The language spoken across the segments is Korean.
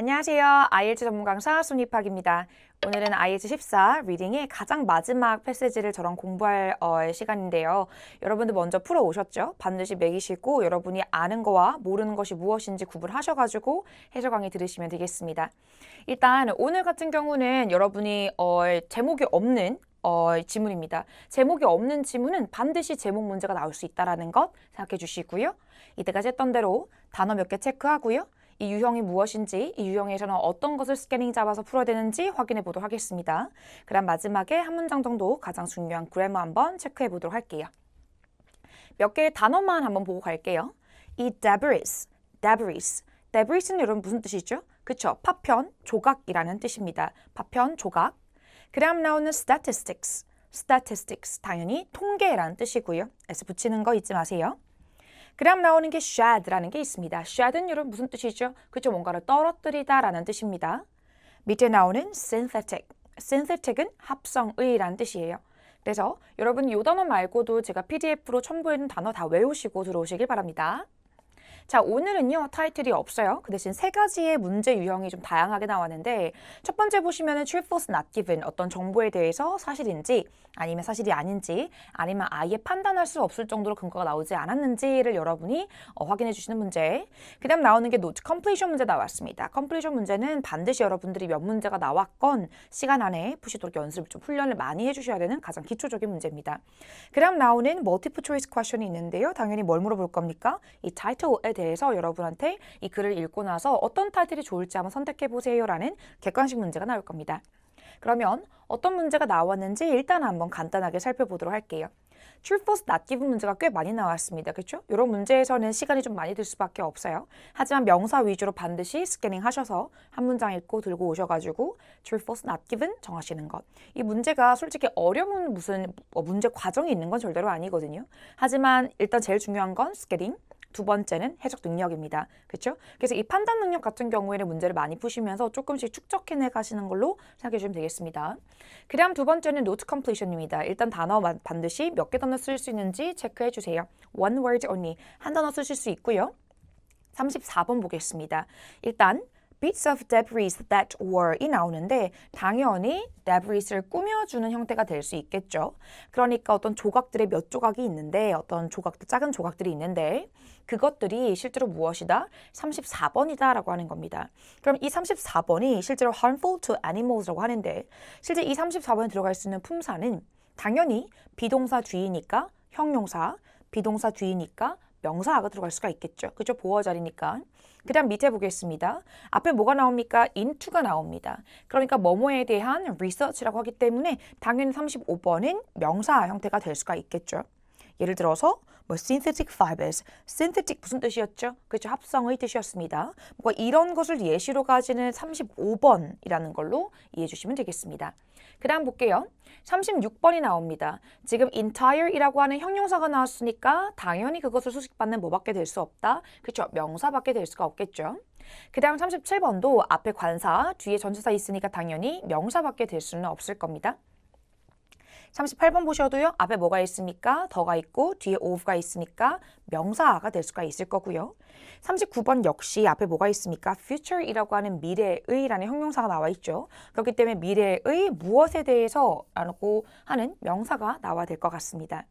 안녕하세요. IELTS 전문 강사 손희박입니다. 오늘은 IELTS 14 리딩의 가장 마지막 패시지를 저랑 공부할 시간인데요. 여러분들 먼저 풀어오셨죠? 반드시 매기시고 여러분이 아는 거와 모르는 것이 무엇인지 구분하셔가지고 해설 강의 들으시면 되겠습니다. 일단 오늘 같은 경우는 여러분이 제목이 없는 지문입니다. 제목이 없는 지문은 반드시 제목 문제가 나올 수 있다는 것 생각해 주시고요. 이때까지 했던 대로 단어 몇 개 체크하고요. 이 유형이 무엇인지, 이 유형에서는 어떤 것을 스캐닝 잡아서 풀어야 되는지 확인해 보도록 하겠습니다. 그럼 마지막에 한 문장 정도 가장 중요한 그래머 한번 체크해 보도록 할게요. 몇 개의 단어만 한번 보고 갈게요. 이 debris는 여러분 무슨 뜻이죠? 그쵸? 파편, 조각이라는 뜻입니다. 파편, 조각. 그 다음 나오는 statistics 당연히 통계라는 뜻이고요. S 붙이는 거 잊지 마세요. 그 다음 나오는 게 shad라는 게 있습니다. shad는 여러분 무슨 뜻이죠? 그쵸? 뭔가를 떨어뜨리다 라는 뜻입니다. 밑에 나오는 synthetic은 합성의라는 뜻이에요. 그래서 여러분 이 단어 말고도 제가 PDF로 첨부해놓은 단어 다 외우시고 들어오시길 바랍니다. 자, 오늘은요 타이틀이 없어요. 그 대신 세 가지의 문제 유형이 좀 다양하게 나왔는데 첫 번째 보시면은 true, false, not given 어떤 정보에 대해서 사실인지 아니면 사실이 아닌지 아니면 아예 판단할 수 없을 정도로 근거가 나오지 않았는지를 여러분이 확인해 주시는 문제. 그 다음 나오는 게 note completion 문제 나왔습니다. completion 문제는 반드시 여러분들이 몇 문제가 나왔건 시간 안에 푸시도록 연습을 좀 훈련을 많이 해주셔야 되는 가장 기초적인 문제입니다. 그 다음 나오는 multiple choice question이 있는데요. 당연히 뭘 물어볼 겁니까? 이 title에 대해서 여러분한테 이 글을 읽고 나서 어떤 타이틀이 좋을지 한번 선택해 보세요 라는 객관식 문제가 나올 겁니다. 그러면 어떤 문제가 나왔는지 일단 한번 간단하게 살펴보도록 할게요. True, false, not given 문제가 꽤 많이 나왔습니다. 그렇죠? 이런 문제에서는 시간이 좀 많이 들 수밖에 없어요. 하지만 명사 위주로 반드시 스캐닝 하셔서 한 문장 읽고 들고 오셔가지고 True, false, not given 정하시는 것. 이 문제가 솔직히 어려운 무슨 문제 과정이 있는 건 절대로 아니거든요. 하지만 일단 제일 중요한 건 스캐닝. 두 번째는 해석 능력입니다. 그렇죠? 그래서 이 판단 능력 같은 경우에는 문제를 많이 푸시면서 조금씩 축적해내 가시는 걸로 생각해 주시면 되겠습니다. 그 다음 두 번째는 note completion입니다. 일단 단어 반드시 몇 개 단어 쓸 수 있는지 체크해 주세요. One word only. 한 단어 쓰실 수 있고요. 34번 보겠습니다. 일단 bits of debris that were이 나오는데 당연히 debris를 꾸며주는 형태가 될 수 있겠죠. 그러니까 어떤 조각들의 몇 조각이 있는데 어떤 조각들, 작은 조각들이 있는데 그것들이 실제로 무엇이다? 34번이다 라고 하는 겁니다. 그럼 이 34번이 실제로 harmful to animals라고 하는데 실제 이 34번에 들어갈 수 있는 품사는 당연히 비동사 뒤이니까 형용사, 비동사 뒤이니까 명사가 들어갈 수가 있겠죠. 그죠? 보어 자리니까. 그 다음 밑에 보겠습니다. 앞에 뭐가 나옵니까? into가 나옵니다. 그러니까 뭐뭐에 대한 research라고 하기 때문에 당연히 35번은 명사 형태가 될 수가 있겠죠. 예를 들어서 뭐 synthetic fibers, synthetic 무슨 뜻이었죠? 그렇죠? 합성의 뜻이었습니다. 뭔가 이런 것을 예시로 가지는 35번이라는 걸로 이해해 주시면 되겠습니다. 그 다음 볼게요. 36번이 나옵니다. 지금 entire이라고 하는 형용사가 나왔으니까 당연히 그것을 수식받는 뭐밖에 될 수 없다. 그렇죠? 명사밖에 될 수가 없겠죠. 그 다음 37번도 앞에 관사, 뒤에 전치사 있으니까 당연히 명사밖에 될 수는 없을 겁니다. 38번 보셔도요. 앞에 뭐가 있습니까? 더가 있고 뒤에 of가 있으니까 명사가 될 수가 있을 거고요. 39번 역시 앞에 뭐가 있습니까? future이라고 하는 미래의라는 형용사가 나와 있죠. 그렇기 때문에 미래의 무엇에 대해서 라고 하는 명사가 나와야 될 것 같습니다.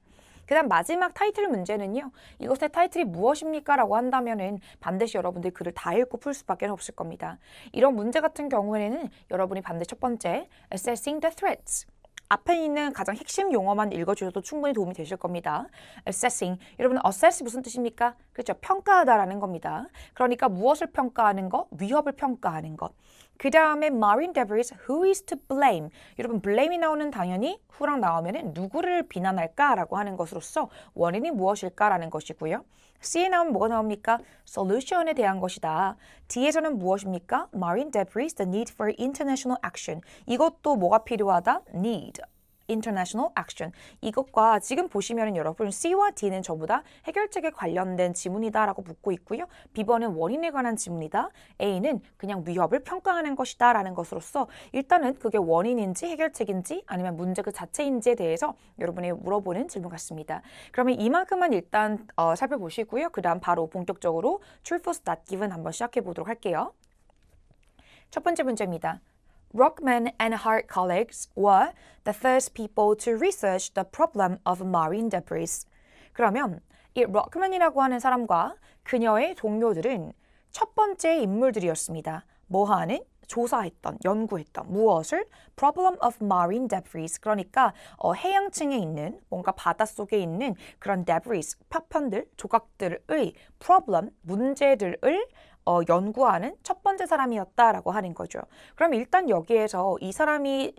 그 다음 마지막 타이틀 문제는요. 이것의 타이틀이 무엇입니까? 라고 한다면은 반드시 여러분들이 글을 다 읽고 풀 수밖에 없을 겁니다. 이런 문제 같은 경우에는 여러분이 반드시 첫 번째 assessing the threats 앞에 있는 가장 핵심 용어만 읽어주셔도 충분히 도움이 되실 겁니다. assessing. 여러분, assess 무슨 뜻입니까? 그렇죠. 평가하다라는 겁니다. 그러니까 무엇을 평가하는 것? 위협을 평가하는 것. 그 다음에 marine debris, who is to blame? 여러분, blame이 나오는 당연히 who랑 나오면 누구를 비난할까라고 하는 것으로서 원인이 무엇일까라는 것이고요. C에 나오면 뭐가 나옵니까? solution에 대한 것이다. D에서는 무엇입니까? marine debris, the need for international action. 이것도 뭐가 필요하다? need. international action. 이것과 지금 보시면 여러분 C와 D는 전부 다 해결책에 관련된 지문이다라고 묻고 있고요. B번은 원인에 관한 지문이다. A는 그냥 위협을 평가하는 것이다 라는 것으로서 일단은 그게 원인인지 해결책인지 아니면 문제 그 자체인지에 대해서 여러분이 물어보는 질문 같습니다. 그러면 이만큼만 일단 살펴보시고요. 그 다음 바로 본격적으로 True, False, Not Given 한번 시작해 보도록 할게요. 첫 번째 문제입니다. Rockman and her colleagues were the first people to research the problem of marine debris. 그러면 이 록맨이라고 하는 사람과 그녀의 동료들은 첫 번째 인물들이었습니다. 뭐하는? 조사했던, 연구했던 무엇을? Problem of marine debris. 그러니까 해양층에 있는 뭔가 바닷속에 있는 그런 debris, 파편들, 조각들의 problem, 문제들을 연구하는 첫 번째 사람이었다라고 하는 거죠. 그럼 일단 여기에서 이 사람이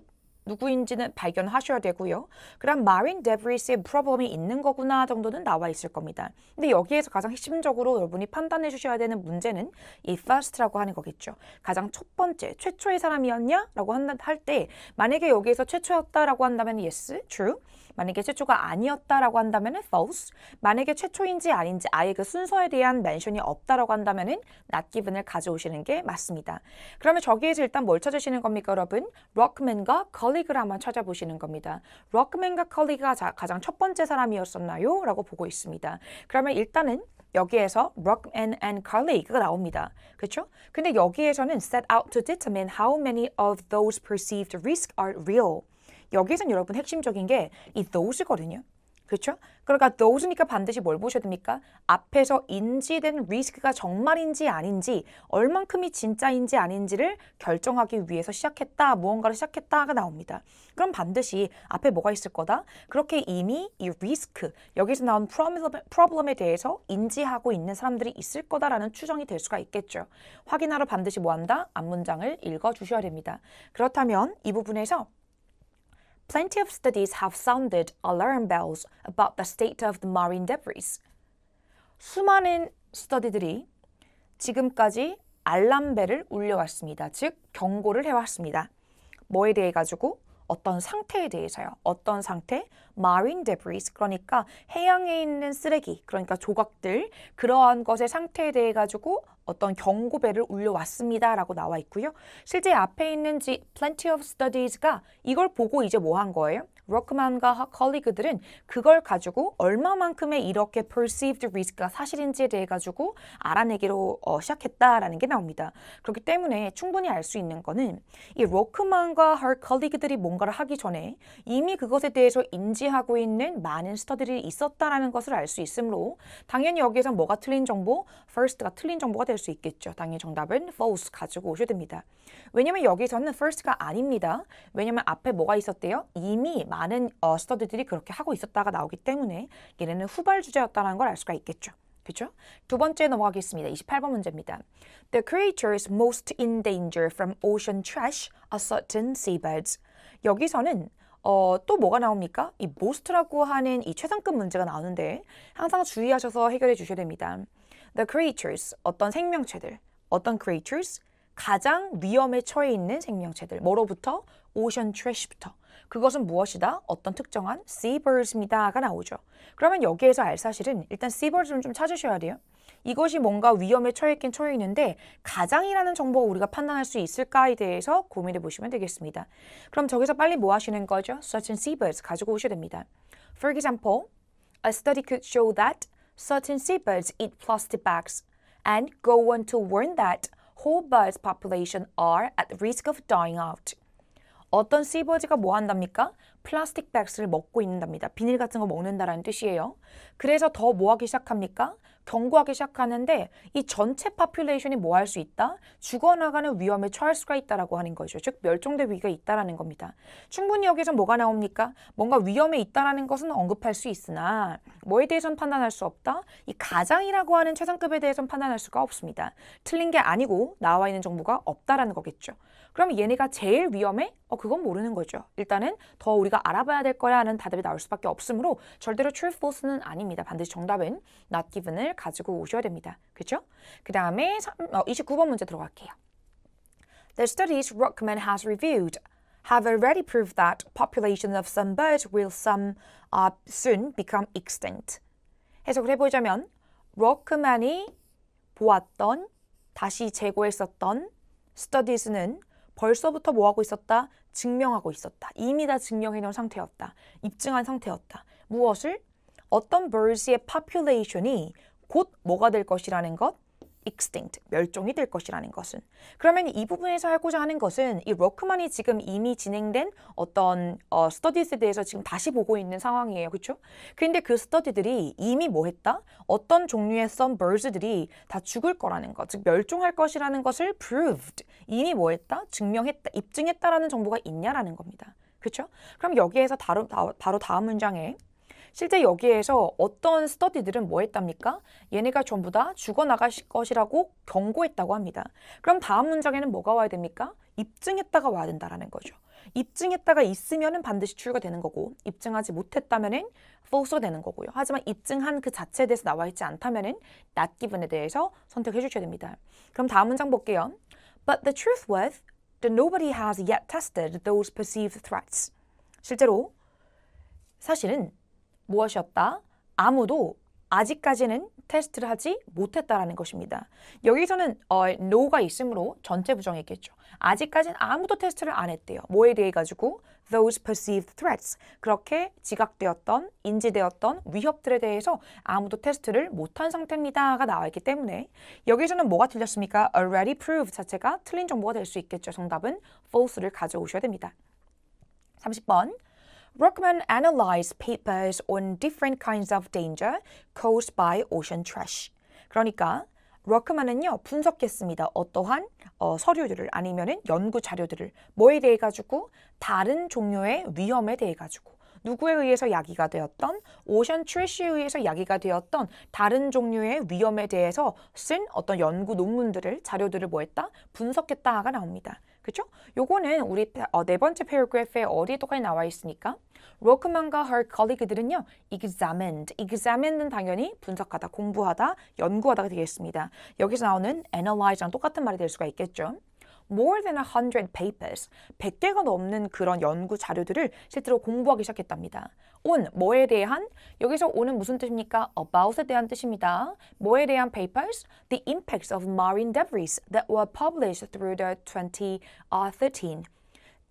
누구인지는 발견하셔야 되고요. 그럼 marine debris의 problem이 있는 거구나 정도는 나와 있을 겁니다. 근데 여기에서 가장 핵심적으로 여러분이 판단해 주셔야 되는 문제는 이 first라고 하는 거겠죠. 가장 첫 번째, 최초의 사람이었냐? 라고 할 때 만약에 여기에서 최초였다라고 한다면 yes, true. 만약에 최초가 아니었다라고 한다면 false. 만약에 최초인지 아닌지 아예 그 순서에 대한 멘션이 없다라고 한다면 not given을 가져오시는 게 맞습니다. 그러면 저기에서 일단 뭘 찾으시는 겁니까, 여러분? 록맨과 컬리그를 한번 찾아보시는 겁니다. 록맨과 컬리그가 가장 첫 번째 사람이었었나요? 라고 보고 있습니다. 그러면 일단은 여기에서 Rockman and colleague가 나옵니다. 그렇죠? 근데 여기에서는 set out to determine how many of those perceived risks are real. 여기에서는 여러분 핵심적인 게 이 those거든요. 그렇죠? 그러니까 those니까 반드시 뭘 보셔야 됩니까? 앞에서 인지된 리스크가 정말인지 아닌지 얼만큼이 진짜인지 아닌지를 결정하기 위해서 시작했다, 무언가를 시작했다가 나옵니다. 그럼 반드시 앞에 뭐가 있을 거다? 그렇게 이미 이 리스크, 여기서 나온 프로블럼에 대해서 인지하고 있는 사람들이 있을 거다라는 추정이 될 수가 있겠죠. 확인하러 반드시 뭐 한다? 앞문장을 읽어주셔야 됩니다. 그렇다면 이 부분에서 Plenty of studies have sounded alarm bells about the state of the marine debris. 수많은 스터디들이 지금까지 알람벨을 울려왔습니다. 즉, 경고를 해왔습니다. 뭐에 대해 가지고? 어떤 상태에 대해서요. 어떤 상태? marine debris, 그러니까 해양에 있는 쓰레기, 그러니까 조각들, 그러한 것의 상태에 대해 가지고 어떤 경고벨을 울려왔습니다 라고 나와 있고요. 실제 앞에 있는 plenty of studies가 이걸 보고 이제 뭐 한 거예요? 록만과 컬리그들은 그걸 가지고 얼마만큼의 이렇게 perceived risk가 사실인지에 대해 가지고 알아내기로 시작했다라는 게 나옵니다. 그렇기 때문에 충분히 알 수 있는 거는 이 록만과 her colleague들이 뭔가를 하기 전에 이미 그것에 대해서 인지하고 있는 많은 스터디들이 있었다라는 것을 알 수 있으므로 당연히 여기에서 뭐가 틀린 정보? first가 틀린 정보가 될 수 있겠죠. 당연히 정답은 false 가지고 오셔야 됩니다. 왜냐면 여기서는 first가 아닙니다. 왜냐면 앞에 뭐가 있었대요? 이미 많은 스터디들이 그렇게 하고 있었다가 나오기 때문에 얘네는 후발 주제였다는 걸 알 수가 있겠죠. 그렇죠? 두 번째 넘어가겠습니다. 28번 문제입니다. The creatures most in danger from ocean trash are certain seabirds. 여기서는 또 뭐가 나옵니까? 이 most라고 하는 이 최상급 문제가 나오는데 항상 주의하셔서 해결해 주셔야 됩니다. The creatures, 어떤 생명체들, 어떤 creatures? 가장 위험에 처해 있는 생명체들. 뭐로부터? ocean trash부터. 그것은 무엇이다? 어떤 특정한 seabirds입니다가 나오죠. 그러면 여기에서 알 사실은 일단 seabirds를 좀 찾으셔야 돼요. 이것이 뭔가 위험에 처해 있긴 처해 있는데 가장이라는 정보가 우리가 판단할 수 있을까에 대해서 고민해 보시면 되겠습니다. 그럼 저기서 빨리 뭐 하시는 거죠? certain seabirds 가지고 오셔야 됩니다. For example, a study could show that certain seabirds eat plastic bags and go on to warn that whole birds population are at risk of dying out. 어떤 씨버즈가 뭐 한답니까? 플라스틱 백스를 먹고 있는답니다. 비닐 같은 거 먹는다라는 뜻이에요. 그래서 더 뭐 하기 시작합니까? 경고하기 시작하는데 이 전체 파퓰레이션이 뭐 할 수 있다? 죽어나가는 위험에 처할 수가 있다라고 하는 거죠. 즉 멸종될 위기가 있다라는 겁니다. 충분히 여기서 뭐가 나옵니까? 뭔가 위험에 있다라는 것은 언급할 수 있으나 뭐에 대해서는 판단할 수 없다? 이 가장이라고 하는 최상급에 대해서는 판단할 수가 없습니다. 틀린 게 아니고 나와 있는 정보가 없다라는 거겠죠. 그럼 얘네가 제일 위험해? 그건 모르는 거죠. 일단은 더 우리가 알아봐야 될 거야 하는 답이 나올 수밖에 없으므로 절대로 true, false는 아닙니다. 반드시 정답은 not given을 가지고 오셔야 됩니다. 그렇죠? 그 다음에 29번 문제 들어갈게요. The studies Rockman has reviewed have already proved that population of some birds will soon become extinct. 해석을 해보자면 록만이 보았던, 다시 재고했었던 studies는 벌써부터 뭐하고 있었다? 증명하고 있었다. 이미 다 증명해놓은 상태였다. 입증한 상태였다. 무엇을? 어떤 birds의 population이 곧 뭐가 될 것이라는 것? extinct, 멸종이 될 것이라는 것은. 그러면 이 부분에서 하고자 하는 것은 이 로크만이 지금 이미 진행된 어떤 스터디스에 대해서 지금 다시 보고 있는 상황이에요. 그렇죠? 그런데 그 스터디들이 이미 뭐 했다? 어떤 종류의 some birds들이 다 죽을 거라는 것, 즉 멸종할 것이라는 것을 proved, 이미 뭐 했다? 증명했다, 입증했다라는 정보가 있냐라는 겁니다. 그렇죠? 그럼 여기에서 바로 다음 문장에 실제 여기에서 어떤 스터디들은 뭐 했답니까? 얘네가 전부 다 죽어나갈 것이라고 경고했다고 합니다. 그럼 다음 문장에는 뭐가 와야 됩니까? 입증했다가 와야 된다라는 거죠. 입증했다가 있으면은 반드시 true가 되는 거고 입증하지 못했다면은 false가 되는 거고요. 하지만 입증한 그 자체에 대해서 나와 있지 않다면은 not given에 대해서 선택해 주셔야 됩니다. 그럼 다음 문장 볼게요. But the truth was that nobody has yet tested those perceived threats. 실제로 사실은 무엇이었다? 아무도 아직까지는 테스트를 하지 못했다라는 것입니다. 여기서는 no가 있으므로 전체 부정이겠죠. 아직까지는 아무도 테스트를 안 했대요. 뭐에 대해 가지고? Those perceived threats. 그렇게 지각되었던, 인지되었던 위협들에 대해서 아무도 테스트를 못한 상태입니다가 나와 있기 때문에 여기서는 뭐가 틀렸습니까? already proved 자체가 틀린 정보가 될 수 있겠죠. 정답은 false를 가져오셔야 됩니다. 30번. Rockman analyzed papers on different kinds of danger caused by ocean trash. 그러니까 로크만은요 분석했습니다. 어떠한 서류들을 아니면은 연구 자료들을 뭐에 대해 가지고 다른 종류의 위험에 대해 가지고 누구에 의해서 야기가 되었던 오션 트래쉬에 의해서 야기가 되었던 다른 종류의 위험에 대해서 쓴 어떤 연구 논문들을 자료들을 뭐 했다? 분석했다가 나옵니다. 그렇죠? 요거는 우리 네 번째 패러그래프에 어디에 똑같이 나와 있으니까 로크만과 her colleague들은요 examined는 당연히 분석하다, 공부하다, 연구하다가 되겠습니다. 여기서 나오는 analyze랑 똑같은 말이 될 수가 있겠죠. More than 100 papers, 100개가 넘는 그런 연구 자료들을 실제로 공부하기 시작했답니다. on, 뭐에 대한? 여기서 on은 무슨 뜻입니까? about에 대한 뜻입니다. 뭐에 대한 papers? The impacts of marine debris that were published through the 2013.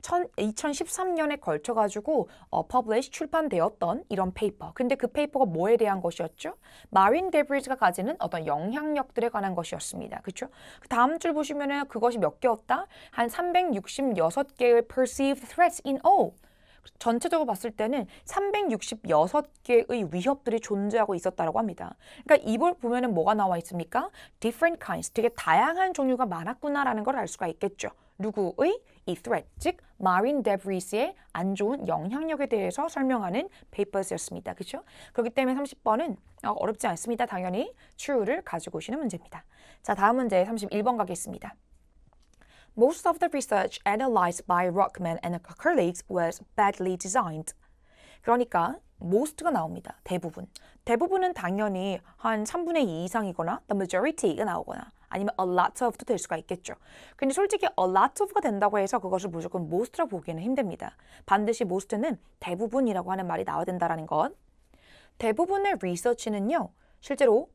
2013년에 걸쳐가지고 publish, 출판되었던 이런 페이퍼. 근데 그 페이퍼가 뭐에 대한 것이었죠? marine debris가 가지는 어떤 영향력들에 관한 것이었습니다. 그렇죠? 그 다음 줄 보시면은 그것이 몇 개였다? 한 366개의 perceived threats in all. 전체적으로 봤을 때는 366개의 위협들이 존재하고 있었다고 합니다. 그러니까 이걸 보면은 뭐가 나와 있습니까? different kinds, 되게 다양한 종류가 많았구나라는 걸 알 수가 있겠죠. 누구의? 이 threat, 즉 marine debris의 안 좋은 영향력에 대해서 설명하는 papers였습니다. 그렇죠? 그렇기 때문에 30번은 어렵지 않습니다. 당연히 true를 가지고 오시는 문제입니다. 자, 다음 문제 31번 가겠습니다. Most of the research analyzed by Rockman and her colleagues was badly designed. 그러니까 most가 나옵니다. 대부분. 대부분은 당연히 한 3분의 2 이상이거나 the majority가 나오거나 아니면 a lot of도 될 수가 있겠죠. 근데 솔직히 a lot of가 된다고 해서 그것을 무조건 most라고 보기에는 힘듭니다. 반드시 most는 대부분이라고 하는 말이 나와야 된다는 것. 대부분의 리서치는요. 실제로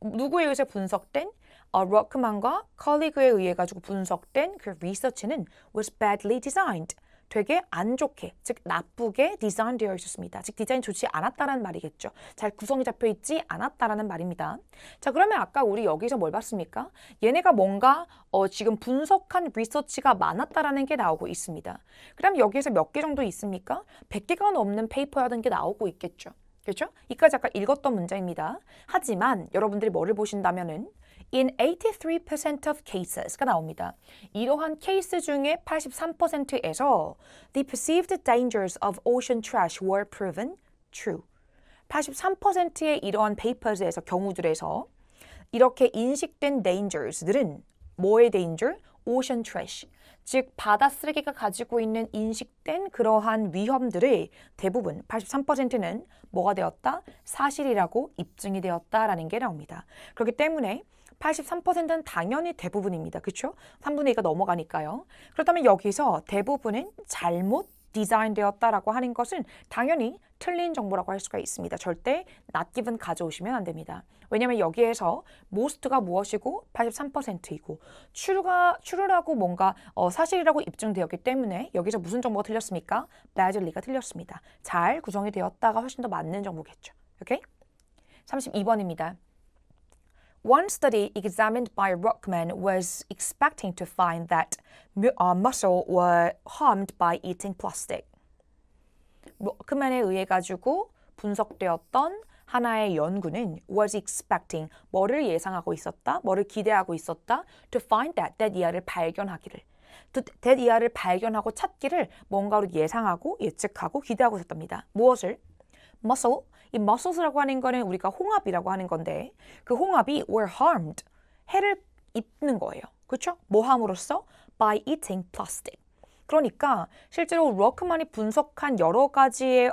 누구에 의해서 분석된 로크만과 컬리그에 의해 가지고 분석된 그 리서치는 was badly designed. 되게 안 좋게, 즉 나쁘게 디자인되어 있었습니다. 즉 디자인 좋지 않았다라는 말이겠죠. 잘 구성이 잡혀 있지 않았다라는 말입니다. 자, 그러면 아까 우리 여기서 뭘 봤습니까? 얘네가 뭔가 지금 분석한 리서치가 많았다라는 게 나오고 있습니다. 그럼 여기에서 몇 개 정도 있습니까? 100개가 넘는 페이퍼라는 게 나오고 있겠죠. 그렇죠? 이까지 아까 읽었던 문장입니다. 하지만 여러분들이 뭐를 보신다면은 In 83% of cases가 나옵니다. 이러한 케이스 중에 83%에서 the perceived dangers of ocean trash were proven true. 83%의 이러한 papers에서 경우들에서 이렇게 인식된 dangers들은 뭐의 danger? ocean trash. 즉 바다 쓰레기가 가지고 있는 인식된 그러한 위험들의 대부분 83%는 뭐가 되었다? 사실이라고 입증이 되었다라는 게 나옵니다. 그렇기 때문에 83%는 당연히 대부분입니다. 그렇죠? 3분의 2가 넘어가니까요. 그렇다면 여기서 대부분은 잘못 디자인되었다라고 하는 것은 당연히 틀린 정보라고 할 수가 있습니다. 절대 not given 가져오시면 안 됩니다. 왜냐하면 여기에서 most가 무엇이고 83%이고 true라고 뭔가 사실이라고 입증되었기 때문에 여기서 무슨 정보가 틀렸습니까? badly가 틀렸습니다. 잘 구성이 되었다가 훨씬 더 맞는 정보겠죠. 오케이? 32번입니다. One study examined by Rockman was expecting to find that muscle were harmed by eating plastic. 로크맨에 의해 가지고 분석되었던 하나의 연구는 was expecting, 뭐를 예상하고 있었다, 뭐를 기대하고 있었다, to find that 이하를 발견하기를, that 이하를 발견하고 찾기를 뭔가로 예상하고 예측하고 기대하고 있었답니다. 무엇을? muscle, 이 muscles라고 하는 거는 우리가 홍합이라고 하는 건데 그 홍합이 were harmed, 해를 입는 거예요. 그렇죠? 뭐 함으로써? by eating plastic. 그러니까 실제로 로크만이 분석한 여러 가지의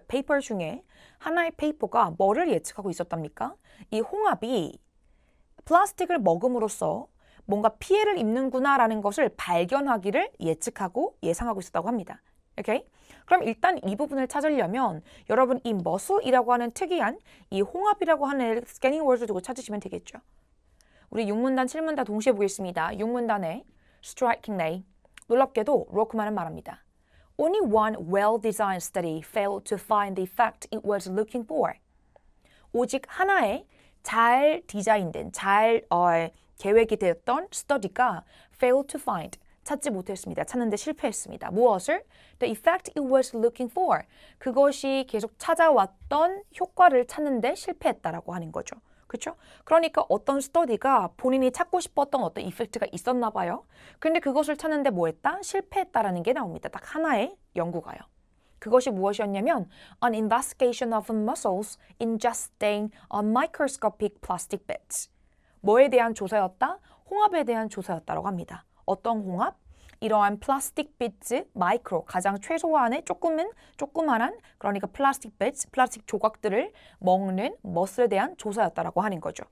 페이퍼 중에 하나의 페이퍼가 뭐를 예측하고 있었답니까? 이 홍합이 플라스틱을 먹음으로써 뭔가 피해를 입는구나라는 것을 발견하기를 예측하고 예상하고 있었다고 합니다. 오케이? 그럼 일단 이 부분을 찾으려면 여러분 이 머슬이라고 하는 특이한 이 홍합이라고 하는 스캐닝 월드를 두고 찾으시면 되겠죠. 우리 6문단, 7문단 동시에 보겠습니다. 6문단에 strikingly, 놀랍게도 로크만은 말합니다. Only one well-designed study failed to find the effect it was looking for. 오직 하나의 잘 디자인된, 잘 계획이 되었던 스터디가 failed to find, 찾지 못했습니다. 찾는데 실패했습니다. 무엇을? The effect it was looking for. 그것이 계속 찾아왔던 효과를 찾는데 실패했다라고 하는 거죠. 그렇죠? 그러니까 어떤 스터디가 본인이 찾고 싶었던 어떤 이펙트가 있었나 봐요. 근데 그것을 찾는데 뭐 했다? 실패했다라는 게 나옵니다. 딱 하나의 연구가요. 그것이 무엇이었냐면 An investigation of muscles ingesting microscopic plastic bits. 뭐에 대한 조사였다? 홍합에 대한 조사였다고 합니다. 어떤 홍합? 이러한 플라스틱 비츠, 마이크로, 가장 최소한의 조그만한 그러니까 플라스틱 비츠, 플라스틱 조각들을 먹는 머슬에 대한 조사였다라고 하는 거죠.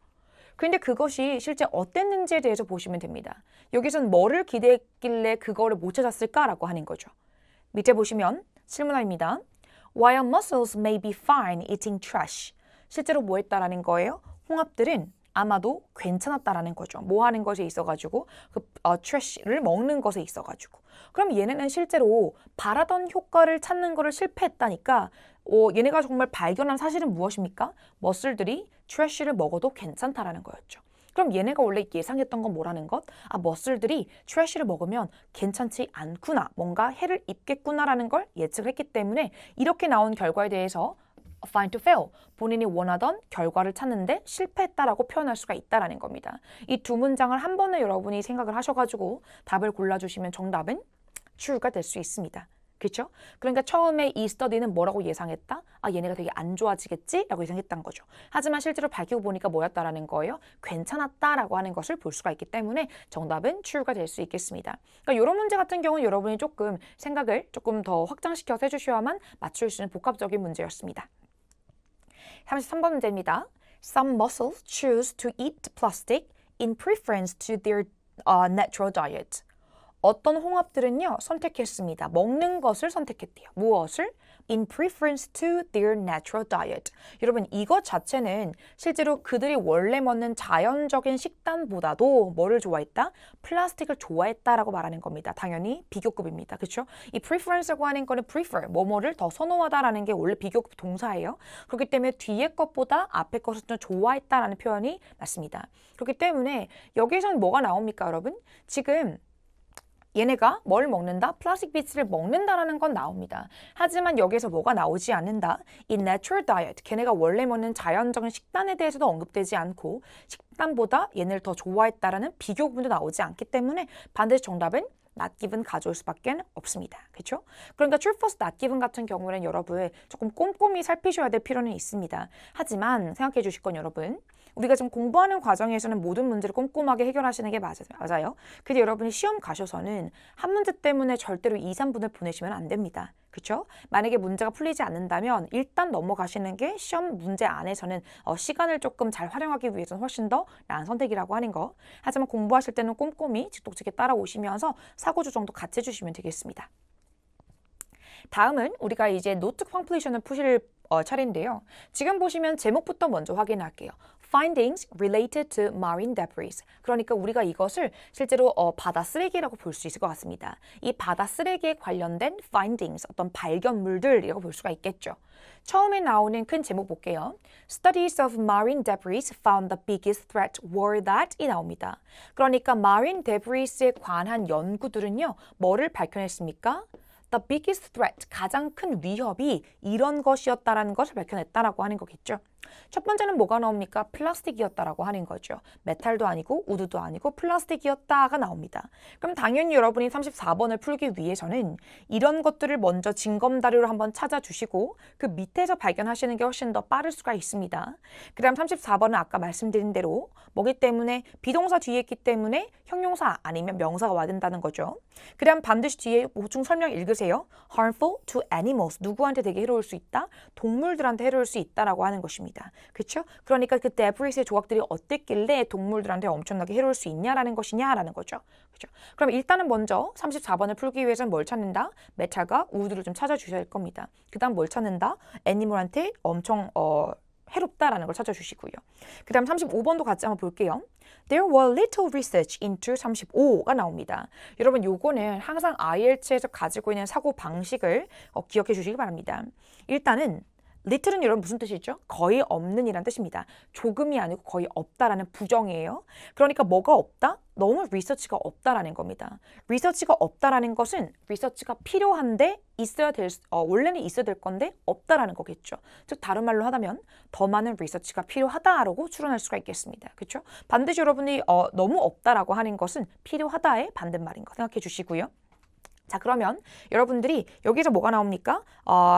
그런데 그것이 실제 어땠는지에 대해서 보시면 됩니다. 여기서는 뭐를 기대했길래 그거를 못 찾았을까라고 하는 거죠. 밑에 보시면 실문화입니다. While mussels may be fine eating trash. 실제로 뭐 했다라는 거예요? 홍합들은 아마도 괜찮았다라는 거죠. 뭐 하는 것에 있어가지고 트래쉬를 먹는 것에 있어가지고. 그럼 얘네는 실제로 바라던 효과를 찾는 거를 실패했다니까 얘네가 정말 발견한 사실은 무엇입니까? 머슬들이 트래쉬를 먹어도 괜찮다라는 거였죠. 그럼 얘네가 원래 예상했던 건 뭐라는 것? 머슬들이 트래쉬를 먹으면 괜찮지 않구나. 뭔가 해를 입겠구나라는 걸 예측을 했기 때문에 이렇게 나온 결과에 대해서 find to fail, 본인이 원하던 결과를 찾는데 실패했다라고 표현할 수가 있다라는 겁니다. 이 두 문장을 한 번에 여러분이 생각을 하셔가지고 답을 골라주시면 정답은 true가 될 수 있습니다. 그렇죠? 그러니까 처음에 이 스터디는 뭐라고 예상했다? 얘네가 되게 안 좋아지겠지? 라고 예상했던 거죠. 하지만 실제로 밝히고 보니까 뭐였다라는 거예요? 괜찮았다라고 하는 것을 볼 수가 있기 때문에 정답은 true가 될 수 있겠습니다. 그러니까 이런 문제 같은 경우는 여러분이 조금 생각을 조금 더 확장시켜서 해주셔야만 맞출 수 있는 복합적인 문제였습니다. 33번 문제입니다. Some mussels choose to eat plastic in preference to their natural diet. 어떤 홍합들은요, 선택했습니다. 먹는 것을 선택했대요. 무엇을? In preference to their natural diet. 여러분, 이것 자체는 실제로 그들이 원래 먹는 자연적인 식단보다도 뭐를 좋아했다? 플라스틱을 좋아했다라고 말하는 겁니다. 당연히 비교급입니다. 그렇죠? 이 preference라고 하는 거는 prefer, 뭐뭐를 더 선호하다라는 게 원래 비교급 동사예요. 그렇기 때문에 뒤에 것보다 앞에 것을 좀 좋아했다라는 표현이 맞습니다. 그렇기 때문에 여기서는 뭐가 나옵니까, 여러분? 지금 얘네가 뭘 먹는다? 플라스틱 비츠를 먹는다라는 건 나옵니다. 하지만 여기서 뭐가 나오지 않는다? 이 natural diet, 걔네가 원래 먹는 자연적인 식단에 대해서도 언급되지 않고 식단보다 얘네를 더 좋아했다라는 비교 부분도 나오지 않기 때문에 반드시 정답은 not given 가져올 수밖에 없습니다. 그렇죠? 그러니까 true, false, not given 같은 경우는 여러분 조금 꼼꼼히 살피셔야 될 필요는 있습니다. 하지만 생각해 주실 건 여러분, 우리가 지금 공부하는 과정에서는 모든 문제를 꼼꼼하게 해결하시는 게 맞아요. 근데 여러분이 시험 가셔서는 한 문제 때문에 절대로 2, 3분을 보내시면 안 됩니다. 그렇죠? 만약에 문제가 풀리지 않는다면 일단 넘어가시는 게 시험 문제 안에서는 시간을 조금 잘 활용하기 위해서는 훨씬 더 나은 선택이라고 하는 거. 하지만 공부하실 때는 꼼꼼히 직독직에 따라오시면서 사고 조정도 같이 해주시면 되겠습니다. 다음은 우리가 이제 노트 컴플리션을 푸실 차례인데요. 지금 보시면 제목부터 먼저 확인할게요. findings related to marine debris. 그러니까 우리가 이것을 실제로 바다 쓰레기라고 볼 수 있을 것 같습니다. 이 바다 쓰레기에 관련된 findings, 어떤 발견물들이라고 볼 수가 있겠죠. 처음에 나오는 큰 제목 볼게요. Studies of marine debris found the biggest threat were that 이 나옵니다. 그러니까 marine debris에 관한 연구들은요. 뭐를 밝혀냈습니까? The biggest threat, 가장 큰 위협이 이런 것이었다라는 것을 밝혀냈다라고 하는 거겠죠. 첫 번째는 뭐가 나옵니까? 플라스틱이었다라고 하는 거죠. 메탈도 아니고 우드도 아니고 플라스틱이었다가 나옵니다. 그럼 당연히 여러분이 34번을 풀기 위해서는 이런 것들을 먼저 징검다리로 한번 찾아주시고 그 밑에서 발견하시는 게 훨씬 더 빠를 수가 있습니다. 그 다음 34번은 아까 말씀드린 대로 뭐기 때문에 비동사 뒤에 있기 때문에 형용사 아니면 명사가 와야 된다는 거죠. 그 다음 반드시 뒤에 보충 설명 읽으세요. Harmful to animals. 누구한테 되게 해로울 수 있다? 동물들한테 해로울 수 있다라고 하는 것입니다. 그렇죠? 그러니까 그 데브리스의 조각들이 어땠길래 동물들한테 엄청나게 해로울 수 있냐라는 것이냐라는 거죠. 그렇죠? 그럼 일단은 먼저 34번을 풀기 위해서는 뭘 찾는다? 메탈과 우드를 좀 찾아주셔야 할 겁니다. 그 다음 뭘 찾는다? 애니멀한테 엄청 해롭다라는 걸 찾아주시고요. 그 다음 35번도 같이 한번 볼게요. There was little research into 35가 나옵니다. 여러분 요거는 항상 IELTS에서 가지고 있는 사고 방식을 기억해 주시기 바랍니다. 일단은 little은 여러분 무슨 뜻이죠? 거의 없는 이란 뜻입니다. 조금이 아니고 거의 없다라는 부정이에요. 그러니까 뭐가 없다? 너무 리서치가 없다라는 겁니다. 리서치가 없다라는 것은 리서치가 필요한데 원래는 있어야 될 건데 없다라는 거겠죠. 즉 다른 말로 하다면 더 많은 리서치가 필요하다라고 추론할 수가 있겠습니다. 그렇죠? 반드시 여러분이 너무 없다라고 하는 것은 필요하다의 반대말인 거 생각해 주시고요. 자 그러면 여러분들이 여기서 뭐가 나옵니까?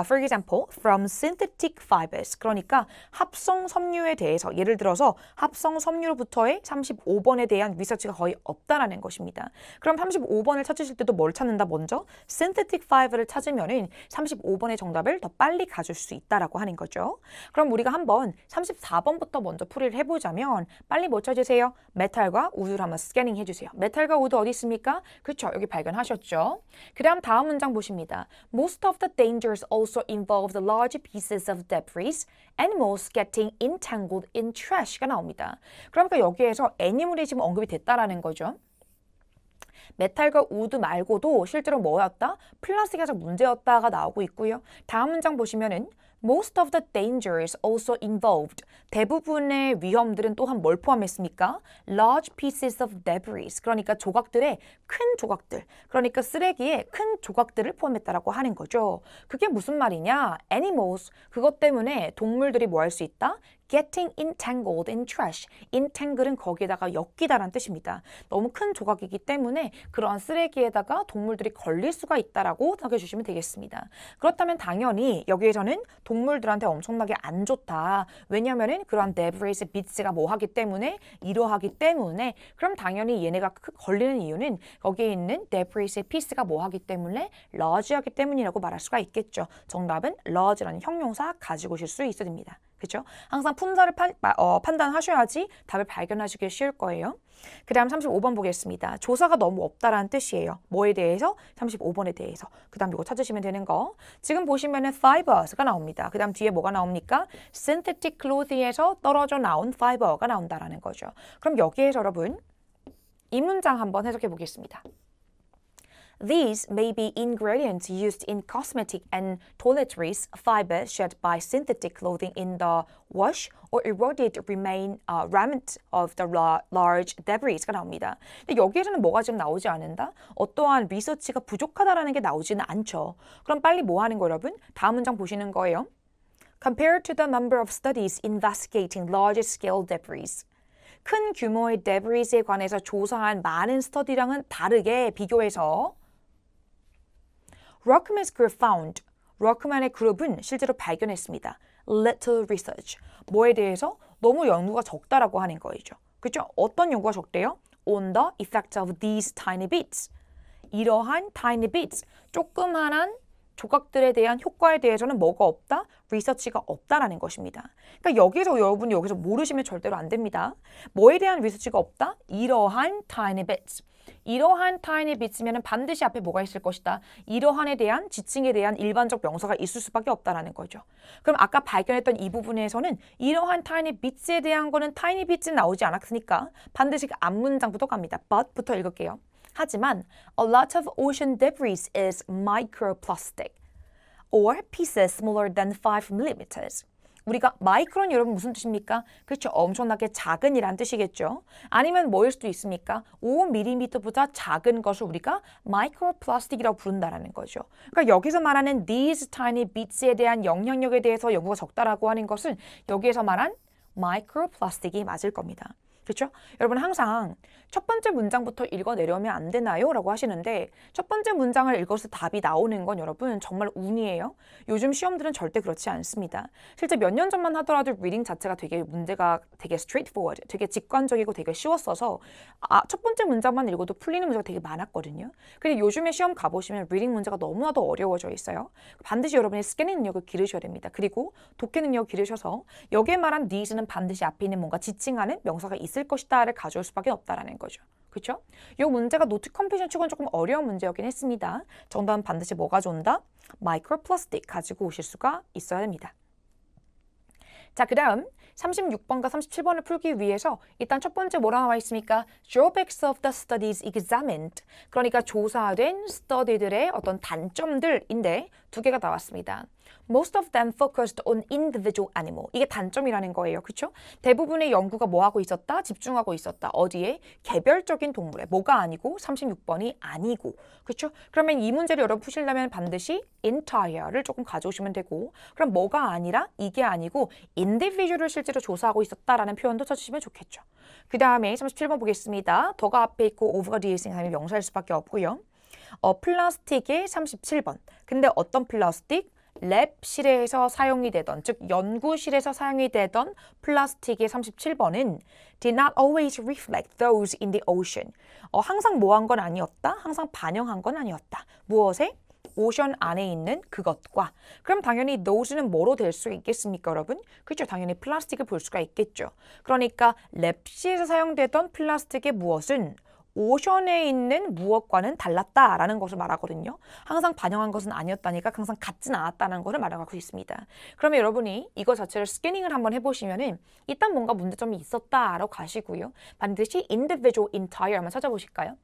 For example, from synthetic fibers. 그러니까 합성 섬유에 대해서 예를 들어서 합성 섬유로부터의 35번에 대한 리서치가 거의 없다라는 것입니다. 그럼 35번을 찾으실 때도 뭘 찾는다? 먼저 synthetic fiber를 찾으면은 35번의 정답을 더 빨리 가질 수 있다라고 하는 거죠. 그럼 우리가 한번 34번부터 먼저 풀이를 해보자면 빨리 뭐 찾으세요? 메탈과 우드를 한번 스캐닝 해주세요. 메탈과 우드 어디 있습니까? 그렇죠. 여기 발견하셨죠? 그 다음 다음 문장 보십니다. Most of the dangers also involve the large pieces of debris, animals getting entangled in trash가 나옵니다. 그러니까 여기에서 애니멀이 지금 언급이 됐다라는 거죠. 메탈과 우드 말고도 실제로 뭐였다? 플라스틱이 가장 문제였다가 나오고 있고요. 다음 문장 보시면은 Most of the dangers also involved. 대부분의 위험들은 또한 뭘 포함했습니까? Large pieces of debris. 그러니까 조각들의 큰 조각들. 그러니까 쓰레기의 큰 조각들을 포함했다라고 하는 거죠. 그게 무슨 말이냐? Animals. 그것 때문에 동물들이 뭐 할 수 있다? Getting entangled in trash. Entangle은 거기에다가 엮이다라는 뜻입니다. 너무 큰 조각이기 때문에 그러한 쓰레기에다가 동물들이 걸릴 수가 있다라고 생각해 주시면 되겠습니다. 그렇다면 당연히 여기에서는 동물들한테 엄청나게 안 좋다. 왜냐하면 그러한 debris, bits가 뭐 하기 때문에 이러하기 때문에 그럼 당연히 얘네가 걸리는 이유는 거기에 있는 debris의 piece가 뭐 하기 때문에 large하기 때문이라고 말할 수가 있겠죠. 정답은 large라는 형용사 가지고 오실 수 있어야 됩니다. 그렇죠? 항상 품사를 판단하셔야지 답을 발견하시기 쉬울 거예요. 그 다음 35번 보겠습니다. 조사가 너무 없다라는 뜻이에요. 뭐에 대해서? 35번에 대해서. 그 다음 이거 찾으시면 되는 거. 지금 보시면은 fibers가 나옵니다. 그 다음 뒤에 뭐가 나옵니까? synthetic clothing에서 떨어져 나온 fiber가 나온다라는 거죠. 그럼 여기에서 여러분 이 문장 한번 해석해 보겠습니다. These may be ingredients used in cosmetic and toiletries, fibers shed by synthetic clothing in the wash or eroded remnant of the large debris가 나옵니다. 근데 여기에서는 뭐가 지금 나오지 않는다? 어떠한 리서치가 부족하다라는 게 나오지는 않죠. 그럼 빨리 뭐 하는 거 여러분? 다음 문장 보시는 거예요. Compared to the number of studies investigating large-scale debris. 큰 규모의 debris에 관해서 조사한 많은 스터디랑은 다르게 비교해서 Ruckman's group found. 러크만의 그룹은 실제로 발견했습니다. Little research. 뭐에 대해서? 너무 연구가 적다라고 하는 거죠. 그렇죠? 어떤 연구가 적대요? On the effect of these tiny bits. 이러한 tiny bits, 조그만한 조각들에 대한 효과에 대해서는 뭐가 없다? 리서치가 없다라는 것입니다. 그러니까 여기서 모르시면 절대로 안 됩니다. 뭐에 대한 리서치가 없다? 이러한 tiny bits. 이러한 tiny bits면은 반드시 앞에 뭐가 있을 것이다. 이러한에 대한 지칭에 대한 일반적 명사가 있을 수밖에 없다라는 거죠. 그럼 아까 발견했던 이 부분에서는 이러한 tiny bits에 대한 거는 tiny bits는 나오지 않았으니까 반드시 그 앞문장부터 갑니다. but부터 읽을게요. 하지만 a lot of ocean debris is microplastic or pieces smaller than 5mm. 우리가 마이크론 여러분 무슨 뜻입니까? 그렇죠. 엄청나게 작은 이란 뜻이겠죠. 아니면 뭐일 수도 있습니까? 5mm보다 작은 것을 우리가 마이크로플라스틱이라고 부른다라는 거죠. 그러니까 여기서 말하는 these tiny bits에 대한 영향력에 대해서 연구가 적다라고 하는 것은 여기에서 말한 마이크로플라스틱이 맞을 겁니다. 그렇죠? 여러분 항상 첫 번째 문장부터 읽어내려면 안 되나요? 라고 하시는데 첫 번째 문장을 읽어서 답이 나오는 건 여러분 정말 운이에요. 요즘 시험들은 절대 그렇지 않습니다. 실제 몇 년 전만 하더라도 리딩 자체가 되게 문제가 되게 straightforward, 되게 직관적이고 되게 쉬웠어서 첫 번째 문장만 읽어도 풀리는 문제가 되게 많았거든요. 근데 요즘에 시험 가보시면 리딩 문제가 너무나도 어려워져 있어요. 반드시 여러분이 스캐닝 능력을 기르셔야 됩니다. 그리고 독해 능력을 기르셔서 여기에 말한 these는 반드시 앞에 있는 뭔가 지칭하는 명사가 있을 것이다를 가져올 수밖에 없다라는 거죠. 그렇죠? 이 문제가 노트 컴퓨전 치고는 조금 어려운 문제였긴 했습니다. 정답은 반드시 뭐 가져온다? 마이크로플라스틱 가지고 오실 수가 있어야 됩니다. 자, 그 다음 36번과 37번을 풀기 위해서 일단 첫 번째 뭐라 나와 있습니까? Drawbacks of the studies examined. 그러니까 조사된 스터디들의 어떤 단점들인데 두 개가 나왔습니다. Most of them focused on individual animal. 이게 단점이라는 거예요. 그렇죠? 대부분의 연구가 뭐 하고 있었다? 집중하고 있었다. 어디에? 개별적인 동물에. 뭐가 아니고 36번이 아니고. 그렇죠? 그러면 이 문제를 여러분 푸시려면 반드시 entire를 조금 가져오시면 되고 그럼 뭐가 아니라 이게 아니고 individual을 실제로 조사하고 있었다라는 표현도 쳐주시면 좋겠죠. 그 다음에 37번 보겠습니다. 더가 앞에 있고 over가 뒤에 있으니 당연히 명사일 수밖에 없고요. 플라스틱의 37번. 근데 어떤 플라스틱? 랩실에서 사용이 되던, 즉 연구실에서 사용이 되던 플라스틱의 37번은 did not always reflect those in the ocean. 항상 뭐한 건 아니었다. 항상 반영한 건 아니었다. 무엇에? 오션 안에 있는 그것과. 그럼 당연히 those는 뭐로 될 수 있겠습니까, 여러분? 그렇죠. 당연히 플라스틱을 볼 수가 있겠죠. 그러니까 랩실에서 사용되던 플라스틱의 무엇은 오션에 있는 무엇과는 달랐다라는 것을 말하거든요. 항상 반영한 것은 아니었다니까 항상 같진 않았다는 것을 말하고 있습니다. 그러면 여러분이 이거 자체를 스캐닝을 한번 해보시면은 일단 뭔가 문제점이 있었다라고 가시고요. 반드시 individual entire 한번 찾아보실까요?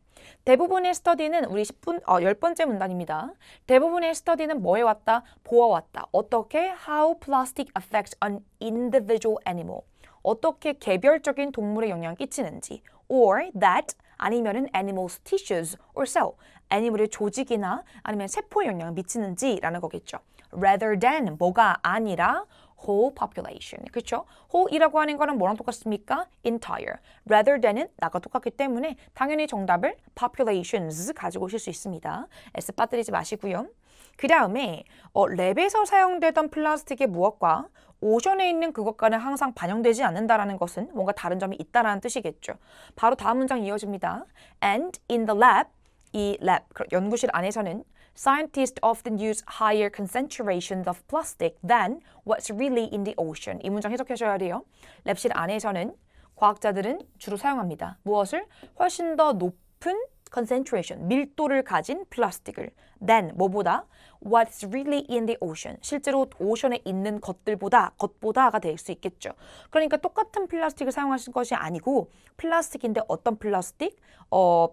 대부분의 스터디는 우리 10번째 문단입니다. 대부분의 스터디는 뭐 해왔다? 보아왔다. 어떻게? How plastic affects an individual animal. 어떻게 개별적인 동물에 영향을 끼치는지. Or that 아니면은 animal's tissues or cell. 애니멀의 조직이나 아니면 세포에 영향을 미치는지라는 거겠죠. Rather than 뭐가 아니라 whole population. 그렇죠? whole이라고 하는 거는 뭐랑 똑같습니까? entire. Rather than은 나가 똑같기 때문에 당연히 정답을 populations 가지고 오실 수 있습니다. S 빠뜨리지 마시고요. 그 다음에 랩에서 사용되던 플라스틱의 무엇과 오션에 있는 그것과는 항상 반영되지 않는다라는 것은 뭔가 다른 점이 있다라는 뜻이겠죠. 바로 다음 문장 이어집니다. And in the lab, 이 lab, 연구실 안에서는 Scientists often use higher concentrations of plastic than what's really in the ocean. 이 문장 해석하셔야 돼요. 랩실 안에서는 과학자들은 주로 사용합니다. 무엇을? 훨씬 더 높은 concentration, 밀도를 가진 플라스틱을 than, 뭐보다? What's really in the ocean. 실제로 오션에 있는 것보다가 될 수 있겠죠. 그러니까 똑같은 플라스틱을 사용하신 것이 아니고 플라스틱인데 어떤 플라스틱?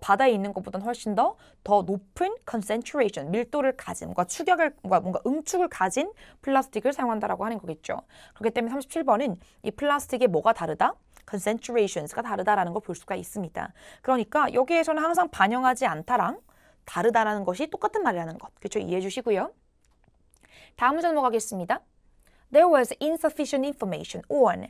바다에 있는 것보다는 훨씬 더 높은 concentration, 밀도를 가진, 뭔가 응축을 가진 플라스틱을 사용한다라고 하는 거겠죠. 그렇기 때문에 37번은 이 플라스틱의 뭐가 다르다? concentrations가 다르다라는 걸 볼 수가 있습니다. 그러니까 여기에서는 항상 반영하지 않다랑 다르다라는 것이 똑같은 말이라는 것. 그렇죠? 이해해 주시고요. 다음 문제 넘어가겠습니다. There was insufficient information on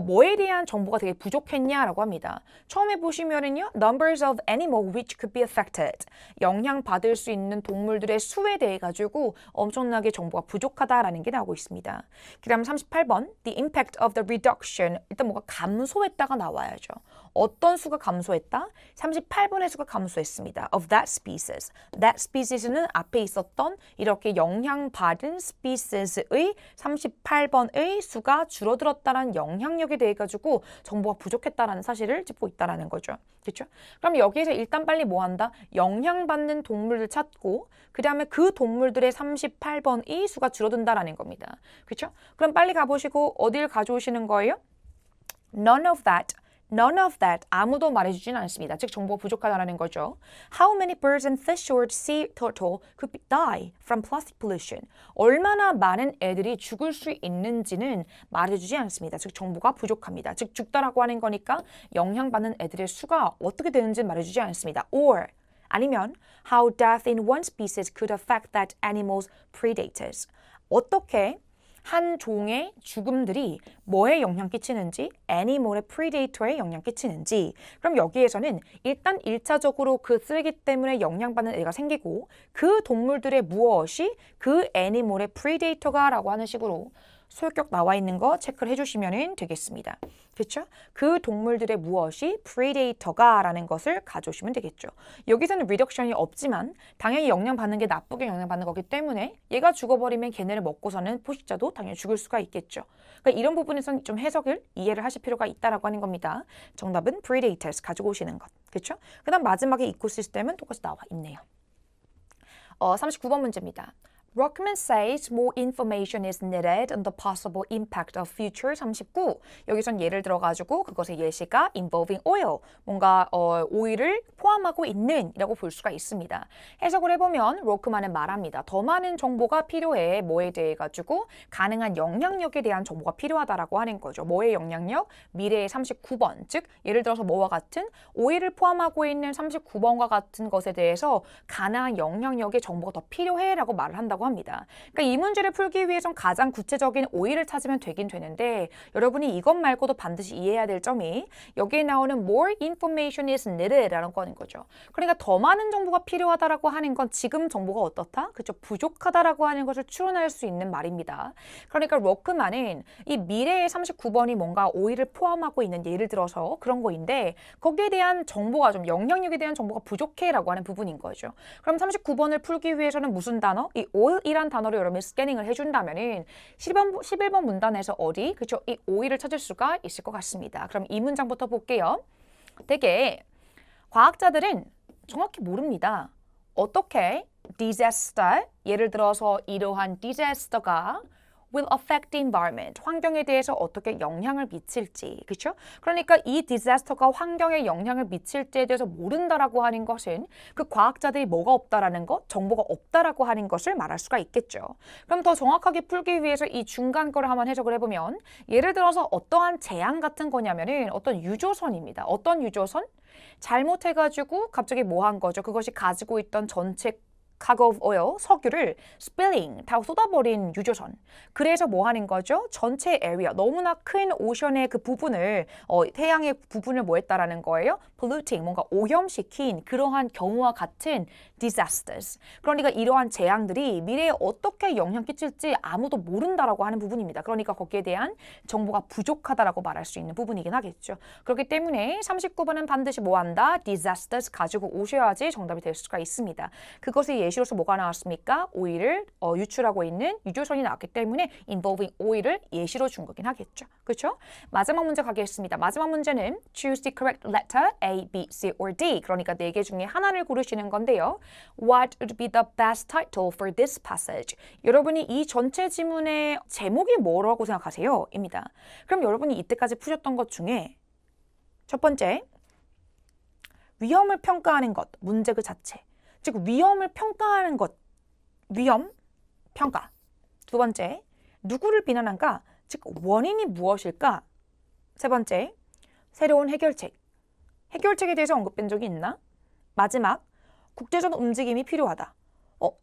뭐에 대한 정보가 되게 부족했냐라고 합니다. 처음에 보시면은요, numbers of animal which could be affected. 영향받을 수 있는 동물들의 수에 대해 가지고 엄청나게 정보가 부족하다라는 게 나오고 있습니다. 그 다음 38번, the impact of the reduction. 일단 뭐가 감소했다가 나와야죠. 어떤 수가 감소했다? 38번의 수가 감소했습니다. Of that species. That species는 앞에 있었던 이렇게 영향받은 species의 38 38번의 수가 줄어들었다는 영향력에 대해 가지고 정보가 부족했다라는 사실을 짚고 있다라는 거죠. 그렇죠? 그럼 여기에서 일단 빨리 뭐 한다? 영향받는 동물들 찾고 그 다음에 그 동물들의 38번의 수가 줄어든다라는 겁니다. 그렇죠? 그럼 빨리 가보시고 어딜 가져오시는 거예요? None of that. None of that. 아무도 말해주지는 않습니다. 즉 정보가 부족하다는 거죠. How many birds and fish or sea turtle could die from plastic pollution? 얼마나 많은 애들이 죽을 수 있는지는 말해주지 않습니다. 즉 정보가 부족합니다. 즉 죽다라고 하는 거니까 영향받는 애들의 수가 어떻게 되는지 말해주지 않습니다. Or 아니면 how death in one species could affect that animal's predators. 어떻게 한 종의 죽음들이 뭐에 영향 끼치는지, 애니멀의 프리데이터에 영향 끼치는지. 그럼 여기에서는 일단 1차적으로 그 쓰레기 때문에 영향받는 애가 생기고 그 동물들의 무엇이 그 애니멀의 프리데이터가 라고 하는 식으로 소유격 나와 있는 거 체크를 해주시면 되겠습니다. 그렇죠? 그 동물들의 무엇이 predator가 라는 것을 가져오시면 되겠죠. 여기서는 reduction이 없지만 당연히 영향받는 게 나쁘게 영향받는 거기 때문에 얘가 죽어버리면 걔네를 먹고서는 포식자도 당연히 죽을 수가 있겠죠. 그러니까 이런 부분에서는 좀 해석을 이해를 하실 필요가 있다라고 하는 겁니다. 정답은 predators 가지고 오시는 것. 그렇죠? 그 다음 마지막에 이코시스템은 똑같이 나와 있네요. 39번 문제입니다. Rockman says more information is needed on the possible impact of future 39. 여기선 예를 들어가지고 그것의 예시가 involving oil. 뭔가 오일을 포함하고 있는 이라고 볼 수가 있습니다. 해석을 해보면 로크만은 말합니다. 더 많은 정보가 필요해. 뭐에 대해 가지고 가능한 영향력에 대한 정보가 필요하다라고 하는 거죠. 뭐의 영향력? 미래의 39번. 즉 예를 들어서 뭐와 같은 오일을 포함하고 있는 39번과 같은 것에 대해서 가능한 영향력의 정보가 더 필요해 라고 말을 한다고 합니다. 그러니까 이 문제를 풀기 위해선 가장 구체적인 오일을 찾으면 되긴 되는데 여러분이 이것 말고도 반드시 이해해야 될 점이 여기에 나오는 more information is needed 라는 거는 거죠. 그러니까 더 많은 정보가 필요하다라고 하는 건 지금 정보가 어떻다? 그렇죠? 부족하다라고 하는 것을 추론할 수 있는 말입니다. 그러니까 로크만은 이 미래의 39번이 뭔가 오일을 포함하고 있는 예를 들어서 그런 거인데 거기에 대한 정보가 좀 영향력에 대한 정보가 부족해 라고 하는 부분인 거죠. 그럼 39번을 풀기 위해서는 무슨 단어? 이 oil이란 단어를 여러분이 스캐닝을 해준다면은 11번 문단에서 어디? 그렇죠? 이 oil을 찾을 수가 있을 것 같습니다. 그럼 이 문장부터 볼게요. 되게 과학자들은 정확히 모릅니다. 어떻게 disaster, 예를 들어서 이러한 disaster가 will affect the environment, 환경에 대해서 어떻게 영향을 미칠지, 그렇죠? 그러니까 이 디자스터가 환경에 영향을 미칠지에 대해서 모른다라고 하는 것은 그 과학자들이 뭐가 없다라는 것, 정보가 없다라고 하는 것을 말할 수가 있겠죠. 그럼 더 정확하게 풀기 위해서 이 중간 거를 한번 해석을 해보면 예를 들어서 어떠한 재앙 같은 거냐면은 어떤 유조선입니다. 어떤 유조선? 잘못해가지고 갑자기 뭐 한 거죠? 그것이 가지고 있던 전체 cargo of oil, 석유를 spilling, 다 쏟아버린 유조선. 그래서 뭐 하는 거죠? 전체 에리어, 너무나 큰 오션의 그 부분을, 태양의 부분을 뭐 했다라는 거예요? polluting, 뭔가 오염시킨 그러한 경우와 같은 disasters. 그러니까 이러한 재앙들이 미래에 어떻게 영향 끼칠지 아무도 모른다라고 하는 부분입니다. 그러니까 거기에 대한 정보가 부족하다라고 말할 수 있는 부분이긴 하겠죠. 그렇기 때문에 39번은 반드시 뭐 한다? disasters 가지고 오셔야지 정답이 될 수가 있습니다. 그것의 예시로서 뭐가 나왔습니까? 오일을 유출하고 있는 유조선이 나왔기 때문에 involving 오일을 예시로 준 거긴 하겠죠. 그렇죠? 마지막 문제 가겠습니다. 마지막 문제는 choose the correct letter A, B, C or D. 그러니까 4개 중에 하나를 고르시는 건데요. What would be the best title for this passage? 여러분이 이 전체 지문의 제목이 뭐라고 생각하세요? 입니다. 그럼 여러분이 이때까지 푸셨던 것 중에 첫 번째, 위험을 평가하는 것, 문제 그 자체. 즉 위험을 평가하는 것, 위험, 평가. 두 번째, 누구를 비난한가? 즉 원인이 무엇일까? 세 번째, 새로운 해결책. 해결책에 대해서 언급된 적이 있나? 마지막, 국제적 움직임이 필요하다.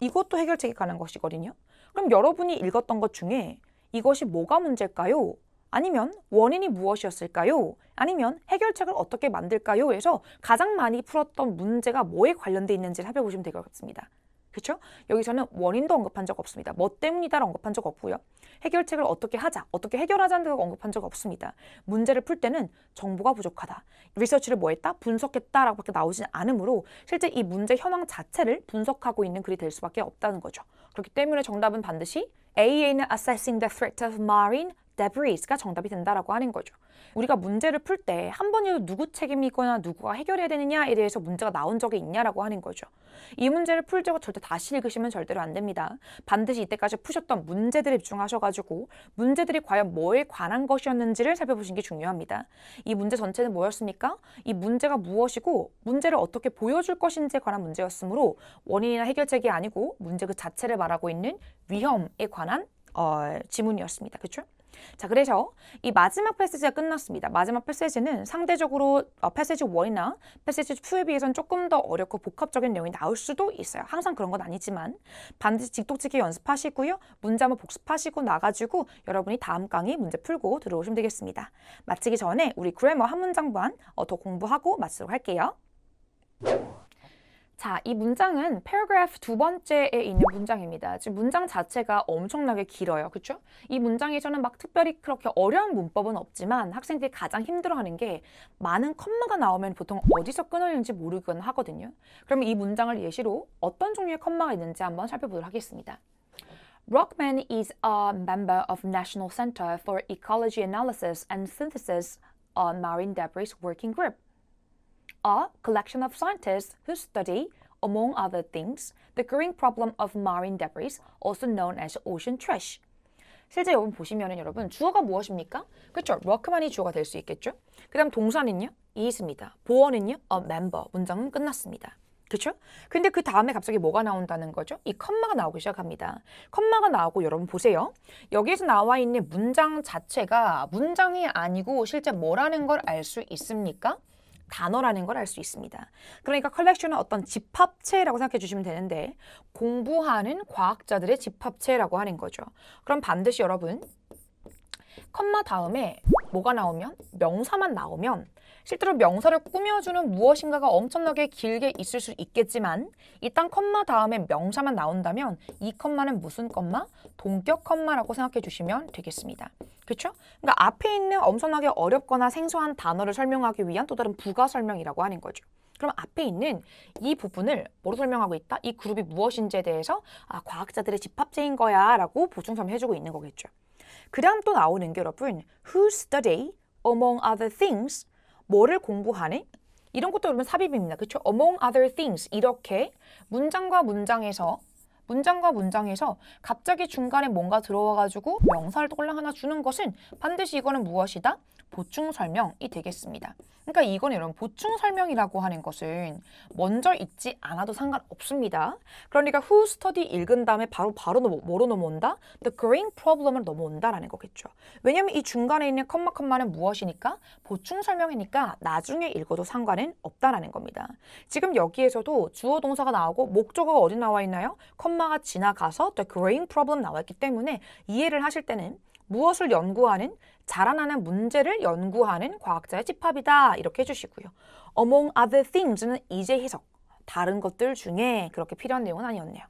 이것도 해결책에 관한 것이거든요. 그럼 여러분이 읽었던 것 중에 이것이 뭐가 문제일까요? 아니면 원인이 무엇이었을까요? 아니면 해결책을 어떻게 만들까요? 해서 가장 많이 풀었던 문제가 뭐에 관련돼 있는지를 살펴보시면 될 것 같습니다. 그렇죠? 여기서는 원인도 언급한 적 없습니다. 뭐 때문이다를 언급한 적 없고요. 해결책을 어떻게 하자, 어떻게 해결하자는 걸 언급한 적 없습니다. 문제를 풀 때는 정보가 부족하다. 리서치를 뭐 했다? 분석했다라고 밖에 나오지 않으므로 실제 이 문제 현황 자체를 분석하고 있는 글이 될 수밖에 없다는 거죠. 그렇기 때문에 정답은 반드시 A는 assessing the threat of marine debris가 정답이 된다라고 하는 거죠. 우리가 문제를 풀 때 한 번이라도 누구 책임이거나 누구가 해결해야 되느냐에 대해서 문제가 나온 적이 있냐라고 하는 거죠. 이 문제를 풀자고 절대 다시 읽으시면 절대로 안 됩니다. 반드시 이때까지 푸셨던 문제들에 집중하셔가지고 문제들이 과연 뭐에 관한 것이었는지를 살펴보시는 게 중요합니다. 이 문제 전체는 뭐였습니까? 이 문제가 무엇이고 문제를 어떻게 보여줄 것인지에 관한 문제였으므로 원인이나 해결책이 아니고 문제 그 자체를 말하고 있는 위험에 관한 지문이었습니다. 그렇죠? 자, 그래서 이 마지막 패시지가 끝났습니다. 마지막 패시지는 상대적으로 패시지 1이나 패시지 2에 비해서는 조금 더 어렵고 복합적인 내용이 나올 수도 있어요. 항상 그런 건 아니지만 반드시 직독직히 연습하시고요. 문제 한번 복습하시고 나가지고 여러분이 다음 강의 문제 풀고 들어오시면 되겠습니다. 마치기 전에 우리 그래머 한 문장만 더 공부하고 마치도록 할게요. 자, 이 문장은 paragraph 두 번째에 있는 문장입니다. 지금 문장 자체가 엄청나게 길어요. 그렇죠? 이 문장에서는 막 특별히 그렇게 어려운 문법은 없지만 학생들이 가장 힘들어하는 게 많은 컴마가 나오면 보통 어디서 끊어야 하는지 모르곤 하거든요. 그러면 이 문장을 예시로 어떤 종류의 컴마가 있는지 한번 살펴보도록 하겠습니다. Rockman is a member of National Center for Ecology Analysis and Synthesis on Marine Debris Working Group. A collection of scientists who study, among other things, the growing problem of marine debris, also known as ocean trash. 실제 여러분 보시면은 여러분 주어가 무엇입니까? 그렇죠? 워크만이 주어가 될 수 있겠죠? 그 다음 동사는요? is입니다. 보어는요? a member. 문장은 끝났습니다. 그렇죠? 근데 그 다음에 갑자기 뭐가 나온다는 거죠? 이 컴마가 나오기 시작합니다. 컴마가 나오고 여러분 보세요. 여기에서 나와 있는 문장 자체가 문장이 아니고 실제 뭐라는 걸 알 수 있습니까? 단어라는 걸 알 수 있습니다. 그러니까 컬렉션은 어떤 집합체라고 생각해 주시면 되는데 공부하는 과학자들의 집합체라고 하는 거죠. 그럼 반드시 여러분 컴마 다음에 뭐가 나오면 명사만 나오면 실제로 명사를 꾸며주는 무엇인가가 엄청나게 길게 있을 수 있겠지만 일단 컴마 다음에 명사만 나온다면 이 컴마는 무슨 컴마? 동격 컴마라고 생각해 주시면 되겠습니다. 그렇죠? 그러니까 앞에 있는 엄청나게 어렵거나 생소한 단어를 설명하기 위한 또 다른 부가 설명이라고 하는 거죠. 그럼 앞에 있는 이 부분을 뭐로 설명하고 있다? 이 그룹이 무엇인지에 대해서 과학자들의 집합체인 거야 라고 보충 설명해주고 있는 거겠죠. 그 다음 또 나오는 게 여러분 who study, among other things 뭐를 공부하네? 이런 것도 여러분 삽입입니다. 그렇죠? among other things 이렇게 문장과 문장에서 갑자기 중간에 뭔가 들어와가지고 명사를 꼴랑 하나 주는 것은 반드시 이거는 무엇이다? 보충 설명이 되겠습니다. 그러니까 이건 여러분 보충 설명이라고 하는 것은 먼저 읽지 않아도 상관없습니다. 그러니까 who study 읽은 다음에 바로 뭐로 넘어온다? The growing problem을 넘어온다라는 거겠죠. 왜냐하면 이 중간에 있는 컴마는 무엇이니까? 보충 설명이니까 나중에 읽어도 상관은 없다라는 겁니다. 지금 여기에서도 주어 동사가 나오고 목적어가 어디 나와 있나요? 컴마가 지나가서 the growing problem 나와 있기 때문에 이해를 하실 때는 무엇을 연구하는 자라나는 문제를 연구하는 과학자의 집합이다 이렇게 해주시고요. Among other things는 이제 해석 다른 것들 중에 그렇게 필요한 내용은 아니었네요.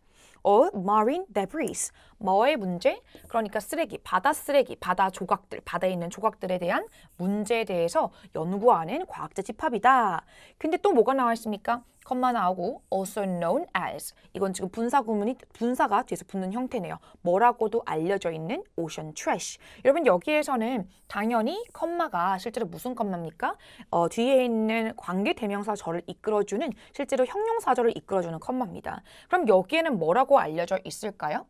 Marine debris 뭐의 문제? 그러니까 쓰레기, 바다 조각들, 바다에 있는 조각들에 대한 문제에 대해서 연구하는 과학자 집합이다. 근데 또 뭐가 나와 있습니까? 컴마 나오고 also known as 이건 지금 분사가 뒤에서 붙는 형태네요. 뭐라고도 알려져 있는 ocean trash. 여러분 여기에서는 당연히 컴마가 실제로 무슨 컴마입니까? 뒤에 있는 관계 대명사절을 이끌어주는 실제로 형용사절을 이끌어주는 컴마입니다. 그럼 여기에는 뭐라고 알려져 있을까요?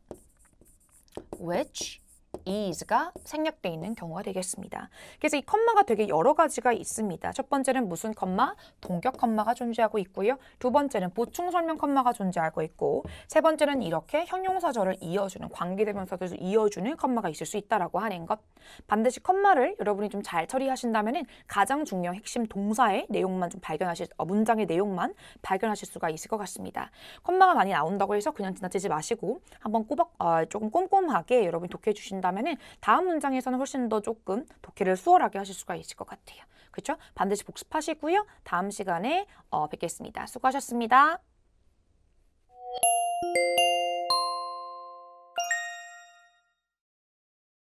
which is가 생략되어 있는 경우가 되겠습니다. 그래서 이 컴마가 되게 여러 가지가 있습니다. 첫 번째는 무슨 컴마? 동격 컴마가 존재하고 있고요. 두 번째는 보충 설명 컴마가 존재하고 있고 세 번째는 이렇게 형용사절을 이어주는 관계대명사절을 이어주는 컴마가 있을 수 있다라고 하는 것. 반드시 컴마를 여러분이 좀 잘 처리하신다면은 가장 중요한 핵심 동사의 내용만 좀 문장의 내용만 발견하실 수가 있을 것 같습니다. 컴마가 많이 나온다고 해서 그냥 지나치지 마시고 한번 조금 꼼꼼하게 여러분이 독해 주신다면은 다음 문장에서는 훨씬 더 조금 독해를 수월하게 하실 수가 있을 것 같아요. 그렇죠? 반드시 복습하시고요. 다음 시간에 뵙겠습니다. 수고하셨습니다.